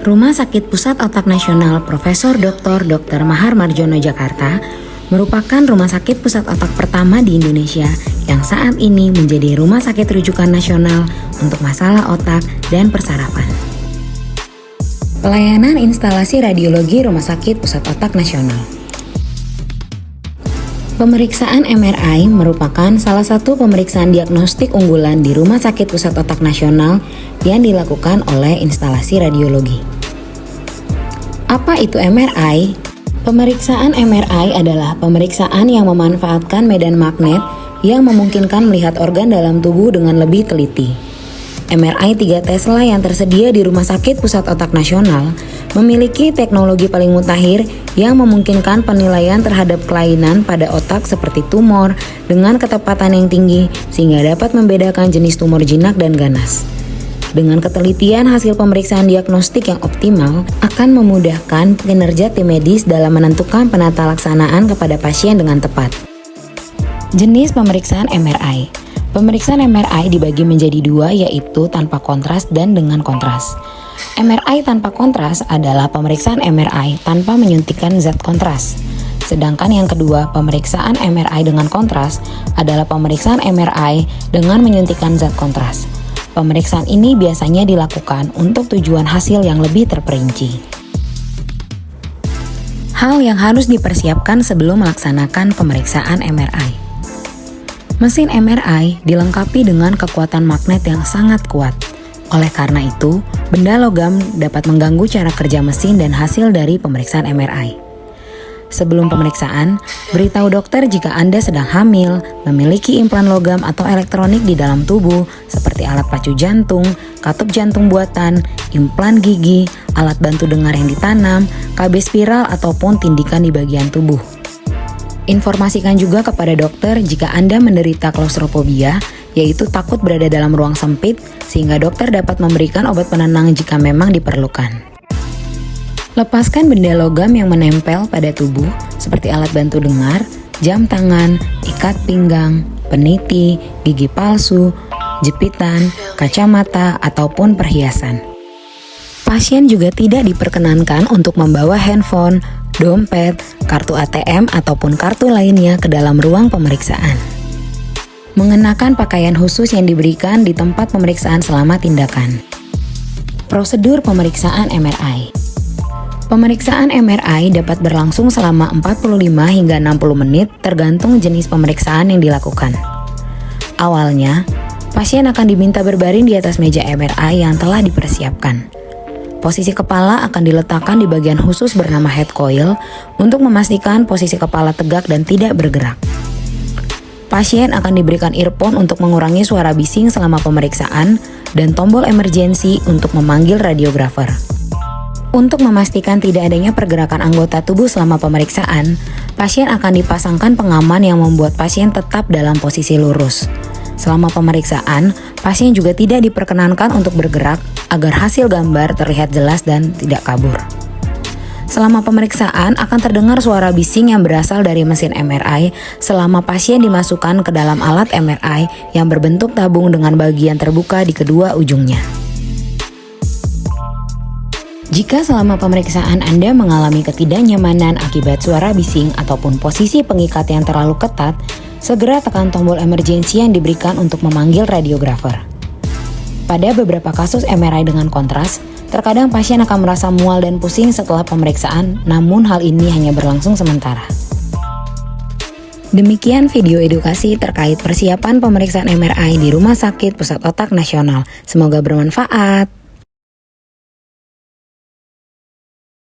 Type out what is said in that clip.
Rumah Sakit Pusat Otak Nasional Profesor Dr. Mahar Marjono Jakarta merupakan rumah sakit pusat otak pertama di Indonesia yang saat ini menjadi rumah sakit rujukan nasional untuk masalah otak dan persarafan. Pelayanan instalasi radiologi Rumah Sakit Pusat Otak Nasional. Pemeriksaan MRI merupakan salah satu pemeriksaan diagnostik unggulan di Rumah Sakit Pusat Otak Nasional yang dilakukan oleh instalasi radiologi. Apa itu MRI? Pemeriksaan MRI adalah pemeriksaan yang memanfaatkan medan magnet yang memungkinkan melihat organ dalam tubuh dengan lebih teliti. MRI 3 Tesla yang tersedia di Rumah Sakit Pusat Otak Nasional memiliki teknologi paling mutakhir yang memungkinkan penilaian terhadap kelainan pada otak seperti tumor dengan ketepatan yang tinggi sehingga dapat membedakan jenis tumor jinak dan ganas. Dengan ketelitian hasil pemeriksaan diagnostik yang optimal akan memudahkan kinerja tim medis dalam menentukan penata laksanaan kepada pasien dengan tepat. Jenis pemeriksaan MRI. Pemeriksaan MRI dibagi menjadi dua, yaitu tanpa kontras dan dengan kontras. MRI tanpa kontras adalah pemeriksaan MRI tanpa menyuntikkan zat kontras. Sedangkan yang kedua, pemeriksaan MRI dengan kontras adalah pemeriksaan MRI dengan menyuntikkan zat kontras. Pemeriksaan ini biasanya dilakukan untuk tujuan hasil yang lebih terperinci. Hal yang harus dipersiapkan sebelum melaksanakan pemeriksaan MRI. Mesin MRI dilengkapi dengan kekuatan magnet yang sangat kuat. Oleh karena itu, benda logam dapat mengganggu cara kerja mesin dan hasil dari pemeriksaan MRI. Sebelum pemeriksaan, beritahu dokter jika Anda sedang hamil, memiliki implan logam atau elektronik di dalam tubuh, seperti alat pacu jantung, katup jantung buatan, implan gigi, alat bantu dengar yang ditanam, KB spiral ataupun tindikan di bagian tubuh. Informasikan juga kepada dokter jika Anda menderita klaustrofobia, yaitu takut berada dalam ruang sempit, sehingga dokter dapat memberikan obat penenang jika memang diperlukan. Lepaskan benda logam yang menempel pada tubuh seperti alat bantu dengar, jam tangan, ikat pinggang, peniti, gigi palsu, jepitan, kacamata, ataupun perhiasan. Pasien juga tidak diperkenankan untuk membawa handphone, dompet, kartu ATM, ataupun kartu lainnya ke dalam ruang pemeriksaan. Mengenakan pakaian khusus yang diberikan di tempat pemeriksaan selama tindakan. Prosedur pemeriksaan MRI. Pemeriksaan MRI dapat berlangsung selama 45 hingga 60 menit tergantung jenis pemeriksaan yang dilakukan. Awalnya, pasien akan diminta berbaring di atas meja MRI yang telah dipersiapkan. Posisi kepala akan diletakkan di bagian khusus bernama head coil untuk memastikan posisi kepala tegak dan tidak bergerak. Pasien akan diberikan earphone untuk mengurangi suara bising selama pemeriksaan dan tombol emergency untuk memanggil radiografer. Untuk memastikan tidak adanya pergerakan anggota tubuh selama pemeriksaan, pasien akan dipasangkan pengaman yang membuat pasien tetap dalam posisi lurus. Selama pemeriksaan, pasien juga tidak diperkenankan untuk bergerak agar hasil gambar terlihat jelas dan tidak kabur. Selama pemeriksaan akan terdengar suara bising yang berasal dari mesin MRI selama pasien dimasukkan ke dalam alat MRI yang berbentuk tabung dengan bagian terbuka di kedua ujungnya. Jika selama pemeriksaan Anda mengalami ketidaknyamanan akibat suara bising ataupun posisi pengikat yang terlalu ketat, segera tekan tombol emergency yang diberikan untuk memanggil radiografer. Pada beberapa kasus MRI dengan kontras, terkadang pasien akan merasa mual dan pusing setelah pemeriksaan, namun hal ini hanya berlangsung sementara. Demikian video edukasi terkait persiapan pemeriksaan MRI di Rumah Sakit Pusat Otak Nasional. Semoga bermanfaat.